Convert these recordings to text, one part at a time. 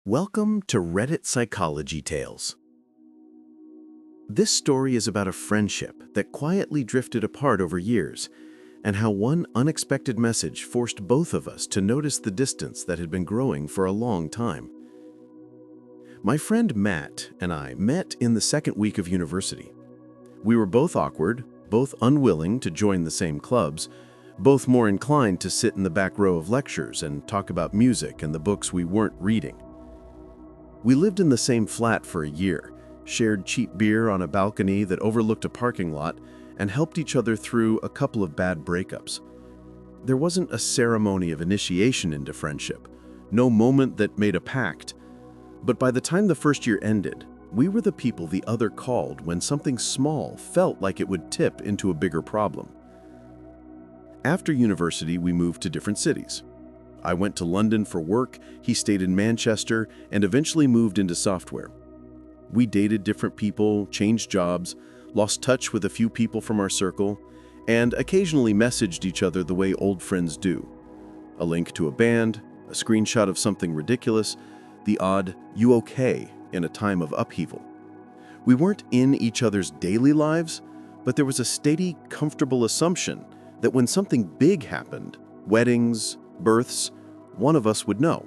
Welcome to Reddit Psychology Tales. This story is about a friendship that quietly drifted apart over years, and how one unexpected message forced both of us to notice the distance that had been growing for a long time. My friend Matt and I met in the second week of university. We were both awkward, both unwilling to join the same clubs, both more inclined to sit in the back row of lectures and talk about music and the books we weren't reading. We lived in the same flat for a year, shared cheap beer on a balcony that overlooked a parking lot, and helped each other through a couple of bad breakups. There wasn't a ceremony of initiation into friendship, no moment that made a pact, but by the time the first year ended, we were the people the other called when something small felt like it would tip into a bigger problem. After university, we moved to different cities. I went to London for work, he stayed in Manchester, and eventually moved into software. We dated different people, changed jobs, lost touch with a few people from our circle, and occasionally messaged each other the way old friends do. A link to a band, a screenshot of something ridiculous, the odd "you okay" in a time of upheaval. We weren't in each other's daily lives, but there was a steady, comfortable assumption that when something big happened, weddings, births, one of us would know.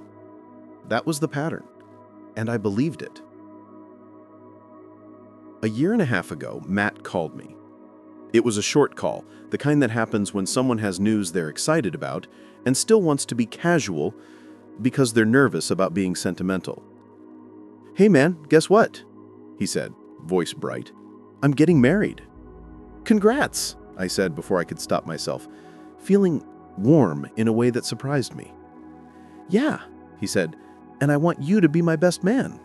That was the pattern, and I believed it. A year and a half ago, Matt called me. It was a short call, the kind that happens when someone has news they're excited about and still wants to be casual because they're nervous about being sentimental. "Hey man, guess what?" he said, voice bright. "I'm getting married." "Congrats," I said before I could stop myself, feeling warm in a way that surprised me. "Yeah," he said, "and I want you to be my best man."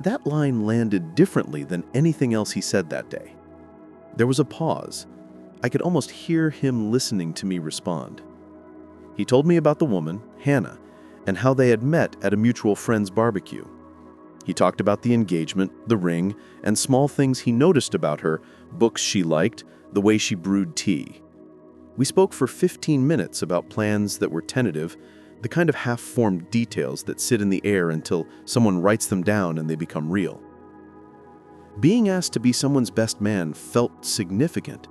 That line landed differently than anything else he said that day. There was a pause. I could almost hear him listening to me respond. He told me about the woman, Hannah, and how they had met at a mutual friend's barbecue. He talked about the engagement, the ring, and small things he noticed about her, books she liked, the way she brewed tea. We spoke for 15 minutes about plans that were tentative, the kind of half-formed details that sit in the air until someone writes them down and they become real. Being asked to be someone's best man felt significant.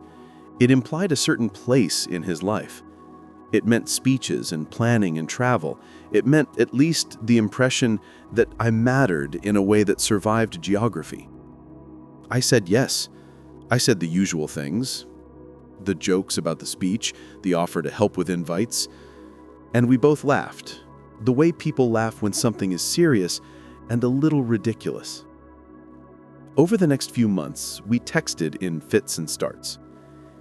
It implied a certain place in his life. It meant speeches and planning and travel. It meant at least the impression that I mattered in a way that survived geography. I said yes. I said the usual things, the jokes about the speech, the offer to help with invites, and we both laughed, the way people laugh when something is serious and a little ridiculous. Over the next few months, we texted in fits and starts.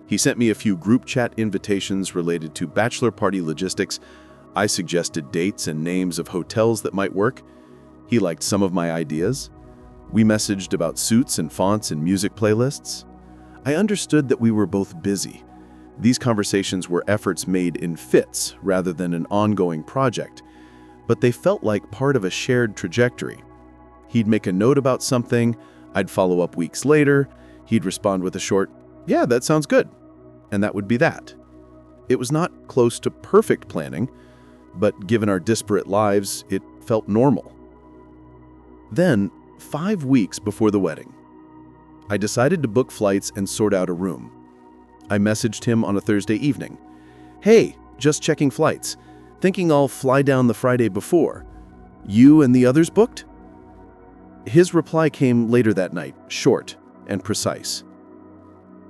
He sent me a few group chat invitations related to bachelor party logistics. I suggested dates and names of hotels that might work. He liked some of my ideas. We messaged about suits and fonts and music playlists. I understood that we were both busy. These conversations were efforts made in fits rather than an ongoing project, but they felt like part of a shared trajectory. He'd make a note about something, I'd follow up weeks later, he'd respond with a short, "Yeah, that sounds good," and that would be that. It was not close to perfect planning, but given our disparate lives, it felt normal. Then, 5 weeks before the wedding, I decided to book flights and sort out a room. I messaged him on a Thursday evening. "Hey, just checking flights. Thinking I'll fly down the Friday before. You and the others booked?" His reply came later that night, short and precise.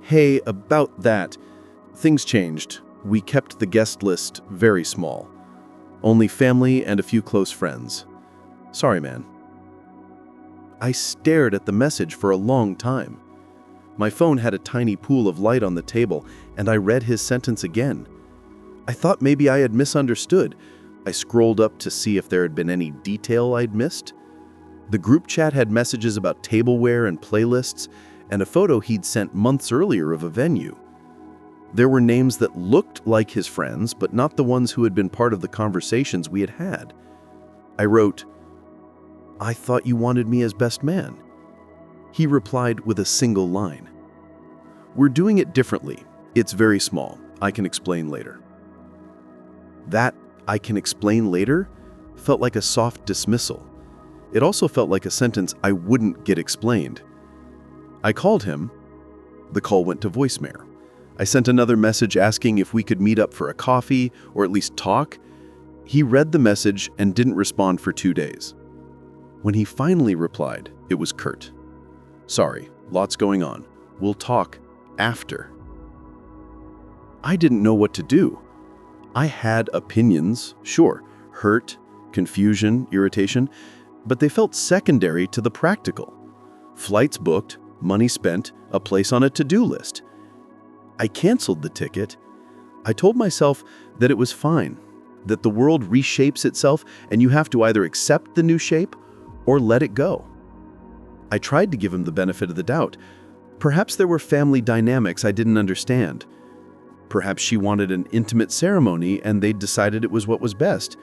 "Hey, about that. Things changed. We kept the guest list very small. Only family and a few close friends. Sorry, man." I stared at the message for a long time. My phone had a tiny pool of light on the table, and I read his sentence again. I thought maybe I had misunderstood. I scrolled up to see if there had been any detail I'd missed. The group chat had messages about tableware and playlists, and a photo he'd sent months earlier of a venue. There were names that looked like his friends, but not the ones who had been part of the conversations we had had. I wrote, "I thought you wanted me as best man." He replied with a single line. "We're doing it differently. It's very small. I can explain later." That "I can explain later" felt like a soft dismissal. It also felt like a sentence I wouldn't get explained. I called him. The call went to voicemail. I sent another message asking if we could meet up for a coffee or at least talk. He read the message and didn't respond for 2 days. When he finally replied, it was curt. "Sorry, lots going on. We'll talk after." I didn't know what to do. I had opinions, sure, hurt, confusion, irritation, but they felt secondary to the practical. Flights booked, money spent, a place on a to-do list. I canceled the ticket. I told myself that it was fine, that the world reshapes itself and you have to either accept the new shape or let it go. I tried to give him the benefit of the doubt. Perhaps there were family dynamics I didn't understand. Perhaps she wanted an intimate ceremony and they'd decided it was what was best.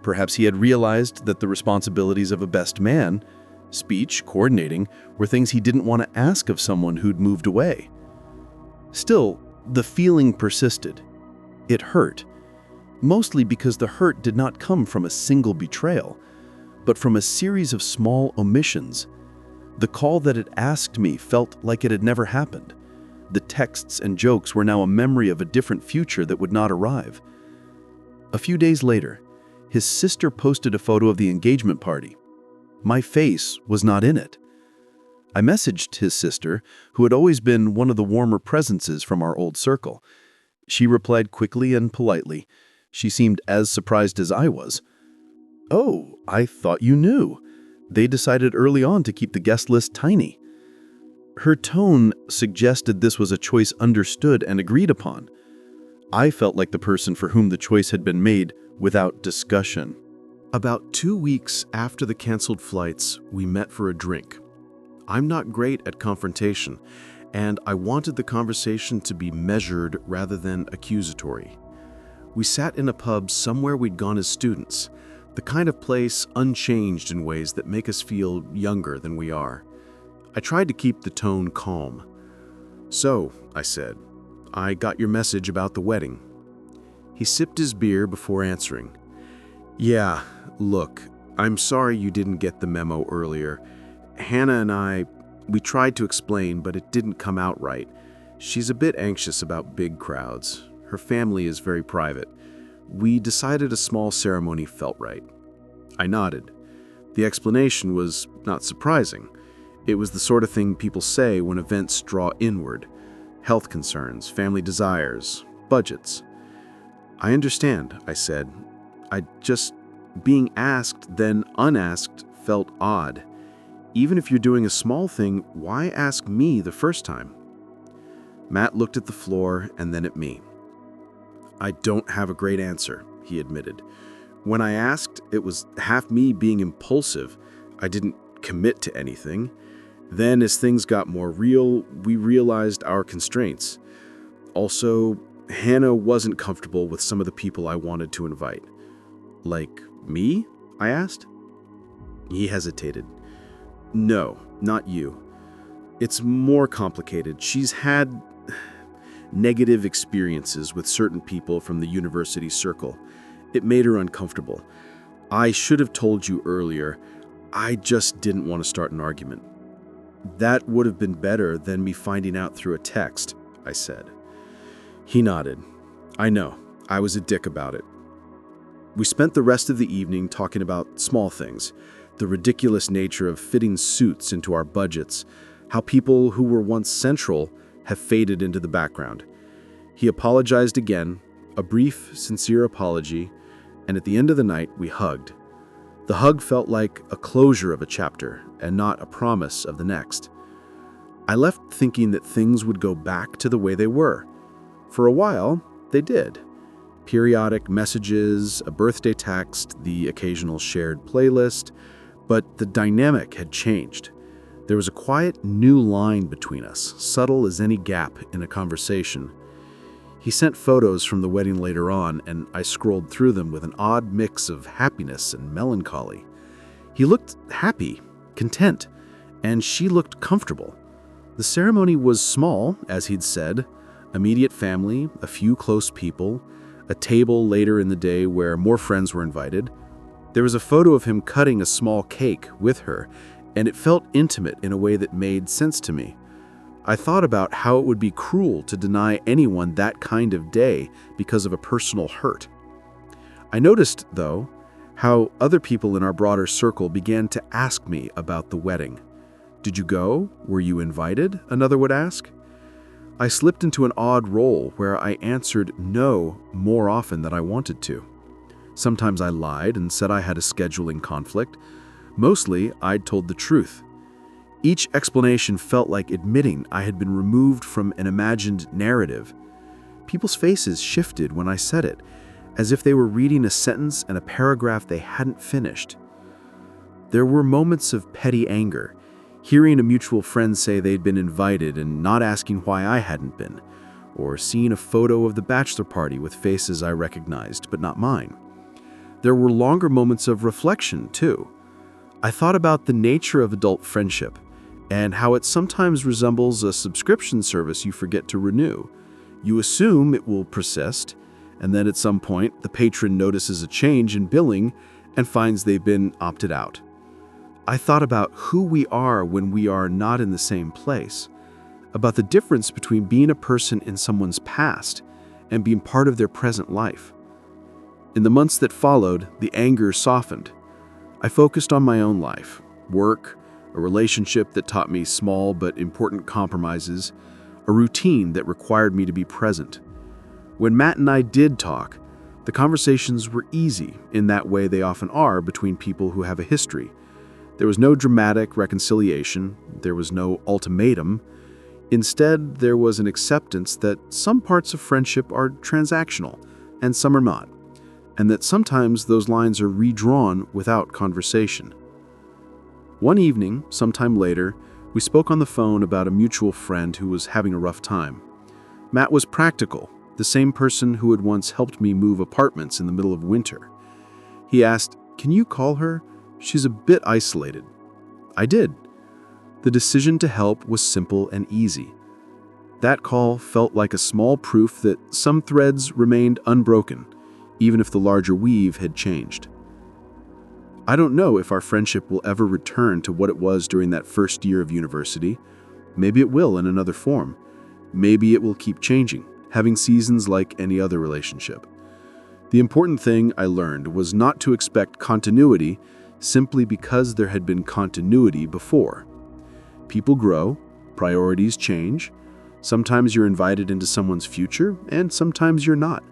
Perhaps he had realized that the responsibilities of a best man, speech, coordinating, were things he didn't want to ask of someone who'd moved away. Still, the feeling persisted. It hurt, mostly because the hurt did not come from a single betrayal, but from a series of small omissions. The call that it asked me felt like it had never happened. The texts and jokes were now a memory of a different future that would not arrive. A few days later, his sister posted a photo of the engagement party. My face was not in it. I messaged his sister, who had always been one of the warmer presences from our old circle. She replied quickly and politely. She seemed as surprised as I was. "Oh, I thought you knew. They decided early on to keep the guest list tiny." Her tone suggested this was a choice understood and agreed upon. I felt like the person for whom the choice had been made without discussion. About 2 weeks after the canceled flights, we met for a drink. I'm not great at confrontation, and I wanted the conversation to be measured rather than accusatory. We sat in a pub somewhere we'd gone as students, the kind of place unchanged in ways that make us feel younger than we are. I tried to keep the tone calm. "So," I said, "I got your message about the wedding." He sipped his beer before answering. "Yeah, look, I'm sorry you didn't get the memo earlier. Hannah and we tried to explain, but it didn't come out right. She's a bit anxious about big crowds. Her family is very private. We decided a small ceremony felt right." I nodded. The explanation was not surprising. It was the sort of thing people say when events draw inward. Health concerns, family desires, budgets. "I understand," I said. Being asked, then unasked, felt odd. Even if you're doing a small thing, why ask me the first time? Matt looked at the floor and then at me. "I don't have a great answer," he admitted. "When I asked, it was half me being impulsive. I didn't commit to anything. Then, as things got more real, we realized our constraints. Also, Hannah wasn't comfortable with some of the people I wanted to invite." "Like me?" I asked. He hesitated. "No, not you. It's more complicated. She's had negative experiences with certain people from the university circle. It made her uncomfortable. I should have told you earlier. I just didn't want to start an argument." "That would have been better than me finding out through a text," I said. He nodded. "I know. I was a dick about it." We spent the rest of the evening talking about small things, the ridiculous nature of fitting suits into our budgets, how people who were once central have faded into the background. He apologized again, a brief, sincere apology, and at the end of the night, we hugged. The hug felt like a closure of a chapter and not a promise of the next. I left thinking that things would go back to the way they were. For a while, they did. Periodic messages, a birthday text, the occasional shared playlist, but the dynamic had changed. There was a quiet new line between us, subtle as any gap in a conversation. He sent photos from the wedding later on, and I scrolled through them with an odd mix of happiness and melancholy. He looked happy, content, and she looked comfortable. The ceremony was small, as he'd said, immediate family, a few close people, a table later in the day where more friends were invited. There was a photo of him cutting a small cake with her, and it felt intimate in a way that made sense to me. I thought about how it would be cruel to deny anyone that kind of day because of a personal hurt. I noticed, though, how other people in our broader circle began to ask me about the wedding. "Did you go? Were you invited?" another would ask. I slipped into an odd role where I answered no more often than I wanted to. Sometimes I lied and said I had a scheduling conflict. Mostly, I'd told the truth. Each explanation felt like admitting I had been removed from an imagined narrative. People's faces shifted when I said it, as if they were reading a sentence and a paragraph they hadn't finished. There were moments of petty anger, hearing a mutual friend say they'd been invited and not asking why I hadn't been, or seeing a photo of the bachelor party with faces I recognized but not mine. There were longer moments of reflection, too. I thought about the nature of adult friendship and how it sometimes resembles a subscription service you forget to renew. You assume it will persist, and then at some point, the patron notices a change in billing and finds they've been opted out. I thought about who we are when we are not in the same place, about the difference between being a person in someone's past and being part of their present life. In the months that followed, the anger softened. I focused on my own life, work, a relationship that taught me small but important compromises, a routine that required me to be present. When Matt and I did talk, the conversations were easy in that way they often are between people who have a history. There was no dramatic reconciliation, there was no ultimatum. Instead, there was an acceptance that some parts of friendship are transactional and some are not, and that sometimes those lines are redrawn without conversation. One evening, sometime later, we spoke on the phone about a mutual friend who was having a rough time. Matt was practical, the same person who had once helped me move apartments in the middle of winter. He asked, "Can you call her? She's a bit isolated." I did. The decision to help was simple and easy. That call felt like a small proof that some threads remained unbroken, even if the larger weave had changed. I don't know if our friendship will ever return to what it was during that first year of university. Maybe it will in another form. Maybe it will keep changing, having seasons like any other relationship. The important thing I learned was not to expect continuity simply because there had been continuity before. People grow, priorities change. Sometimes you're invited into someone's future, and sometimes you're not.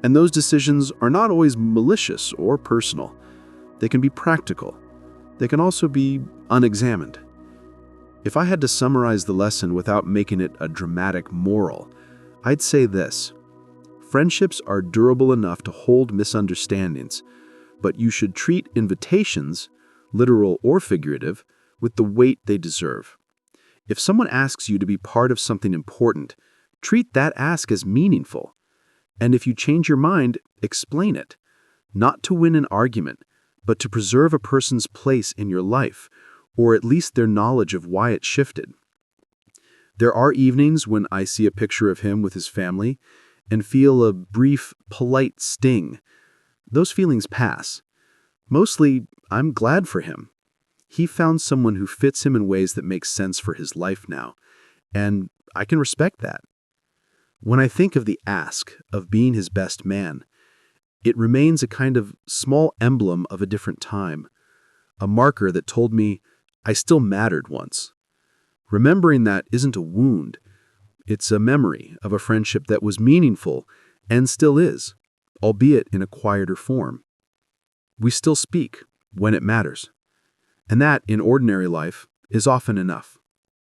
And those decisions are not always malicious or personal. They can be practical. They can also be unexamined. If I had to summarize the lesson without making it a dramatic moral, I'd say this: friendships are durable enough to hold misunderstandings, but you should treat invitations, literal or figurative, with the weight they deserve. If someone asks you to be part of something important, treat that ask as meaningful. And if you change your mind, explain it, not to win an argument, but to preserve a person's place in your life, or at least their knowledge of why it shifted. There are evenings when I see a picture of him with his family and feel a brief, polite sting. Those feelings pass. Mostly, I'm glad for him. He found someone who fits him in ways that make sense for his life now, and I can respect that. When I think of the ask of being his best man, it remains a kind of small emblem of a different time, a marker that told me I still mattered once. Remembering that isn't a wound. It's a memory of a friendship that was meaningful and still is, albeit in a quieter form. We still speak when it matters, and that, in ordinary life, is often enough.